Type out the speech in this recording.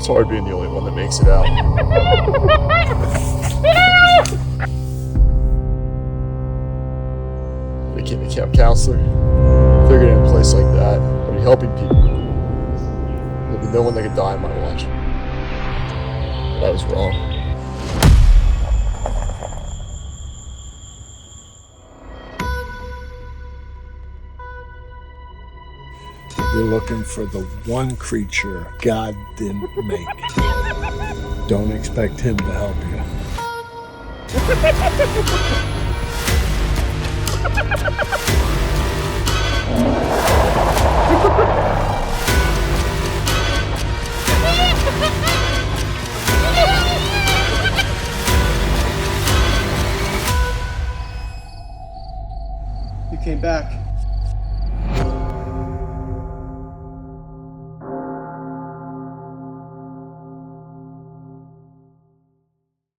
It's hard being the only one that makes it out. Became a camp counselor. Figured in a place like that, I'd be helping people. There'd be no one that could die on my watch. But I was wrong. You're looking for the one creature God didn't make. Don't expect him to help you.